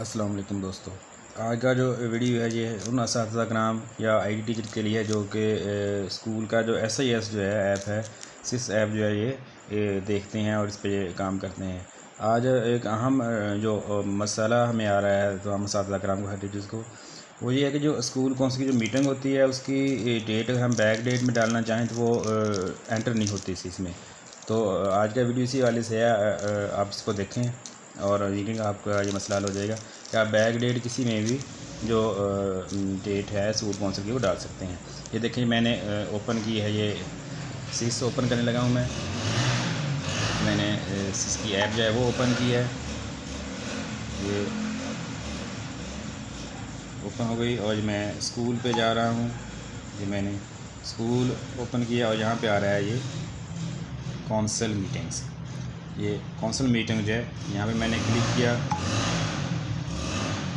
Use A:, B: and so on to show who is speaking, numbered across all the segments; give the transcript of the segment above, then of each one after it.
A: अस्सलाम वालेकुम दोस्तों। आज का जो वीडियो है ये उन असातिज़ा कराम या आईटी टीचर के लिए जो कि स्कूल का जो SIS जो है ऐप है, सिस ऐप जो है ये देखते हैं और इस पे काम करते हैं। आज एक अहम जो मसला हमें आ रहा है तो हम असातिज़ा कराम को, हर टीचर्स को, वो ये है कि जो स्कूल कौंसिल की जो मीटिंग होती है उसकी डेट अगर हम बैक डेट में डालना चाहें तो वो एंटर नहीं होती इसमें। तो आज का वीडियो इसी वाले से है। आप इसको देखें और यकीन आपका ये मसला हल हो जाएगा कि आप बैक डेट किसी में भी जो डेट है स्कूल कौंसिल की वो डाल सकते हैं। ये देखें मैंने ओपन की है, ये सिस ओपन करने लगा हूँ मैंने सिस की ऐप जो है वो ओपन की है, ये ओपन हो गई और मैं स्कूल पे जा रहा हूँ। ये मैंने स्कूल ओपन किया और यहाँ पे आ रहा है ये कौंसिल मीटिंग्स। ये कौंसिल मीटिंग जो है यहाँ पे मैंने क्लिक किया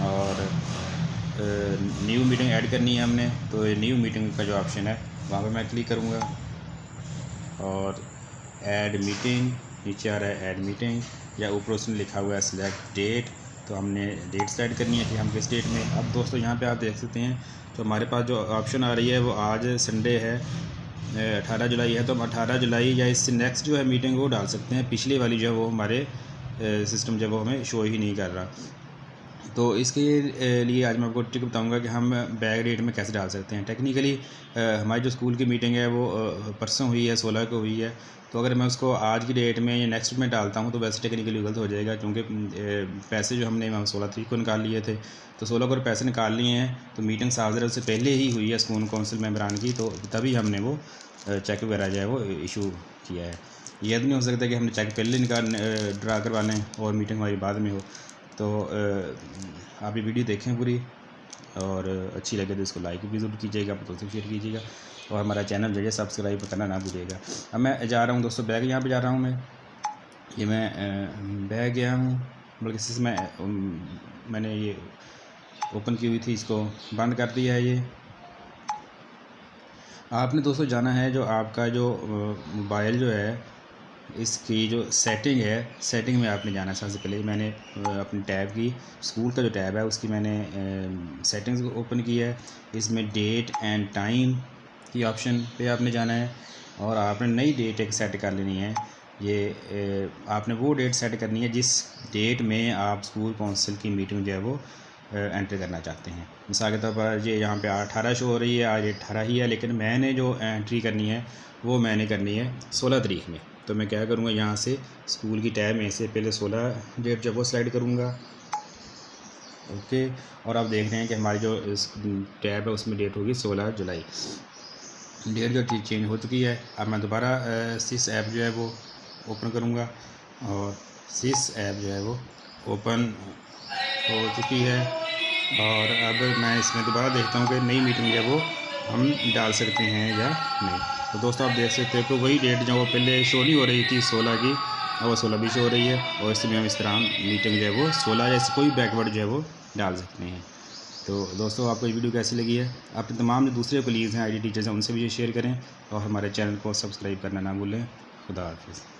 A: और न्यू मीटिंग ऐड करनी है हमने, तो ये न्यू मीटिंग का जो ऑप्शन है वहाँ पे मैं क्लिक करूँगा और ऐड मीटिंग, नीचे आ रहा है ऐड मीटिंग या ऊपर उसमें लिखा हुआ है सिलेक्ट डेट। तो हमने डेट सेलेक्ट करनी है कि हम किस डेट में। अब दोस्तों यहाँ पे आप देख सकते हैं तो हमारे पास जो ऑप्शन आ रही है वो आज संडे है 18 जुलाई है, तो हम 18 जुलाई या इससे नेक्स्ट जो है मीटिंग वो डाल सकते हैं। पिछली वाली जो है वो हमारे सिस्टम जो वो हमें शो ही नहीं कर रहा। तो इसके लिए आज मैं आपको ट्रिक बताऊंगा कि हम बैक डेट में कैसे डाल सकते हैं। टेक्निकली हमारी जो स्कूल की मीटिंग है वो परसों हुई है, 16 को हुई है। तो अगर मैं उसको आज की डेट में या नेक्स्ट में डालता हूँ तो वैसे टेक्निकली गलत हो जाएगा, क्योंकि पैसे जो हमने 16 तारीख को निकाल लिए थे, तो 16 को पैसे निकाल लिए हैं तो मीटिंग साजर से पहले ही हुई है स्कूल कौंसिल मेंबरान की, तो तभी हमने वो चेक वगैरह जो है वो इशू किया है। ये नहीं हो सकता कि हमने चेक पहले ड्रा करवा लें और मीटिंग हमारी बाद में हो। तो आप ये वीडियो देखें पूरी और अच्छी लगे तो इसको लाइक भी ज़रूर कीजिएगा, दोस्तों शेयर कीजिएगा और हमारा चैनल जो है सब्सक्राइब करना ना भूलिएगा। अब मैं जा रहा हूँ दोस्तों बैग, यहाँ पे जा रहा हूँ मैं बैग गया हूँ, बल्कि इससे मैंने ये ओपन की हुई थी, इसको बंद कर दिया है। ये आपने दोस्तों जाना है जो आपका जो मोबाइल जो है इसकी जो सेटिंग है, सेटिंग में आपने जाना है। सबसे पहले मैंने अपनी टैब की, स्कूल का जो टैब है उसकी मैंने सेटिंग्स को ओपन की है। इसमें डेट एंड टाइम की ऑप्शन पे आपने जाना है और आपने नई डेट एक सेट कर लेनी है। ये आपने वो डेट सेट करनी है जिस डेट में आप स्कूल कौंसिल की मीटिंग जो है वो एंटर करना चाहते हैं। मिसाल के तौर पर ये यहाँ पे 18 शो हो रही है, आज 18 ही है, लेकिन मैंने जो एंट्री करनी है वो मैंने करनी है 16 तारीख में। तो मैं क्या करूँगा, यहाँ से स्कूल की टैब में से पहले 16 डेट जब वो स्लाइड करूँगा, ओके। और आप देख रहे हैं कि हमारी जो टैब है उसमें डेट होगी 16 जुलाई। डेट जो चेंज हो चुकी है। अब मैं दोबारा सिस ऐप जो है वो ओपन करूँगा और सिस ऐप जो है वो ओपन हो चुकी है और अब मैं इसमें दोबारा देखता हूँ कि नई मीटिंग जो है वो हम डाल सकते हैं या नहीं। तो दोस्तों आप देख सकते हैं कि वही डेट जो वो पहले शो नहीं हो रही थी 16 की, और वो 16 भी शो हो रही है और इसमें हम इस तरह मीटिंग जो है वो 16 या कोई बैकवर्ड जो है वो डाल सकते हैं। तो दोस्तों आपको ये वीडियो कैसी लगी है, आपके तमाम जो दूसरे कोलीग्स हैं आईटी टीचर्स हैं उनसे भी ये शेयर करें और हमारे चैनल को सब्सक्राइब करना ना भूलें। खुदा हाफिज़।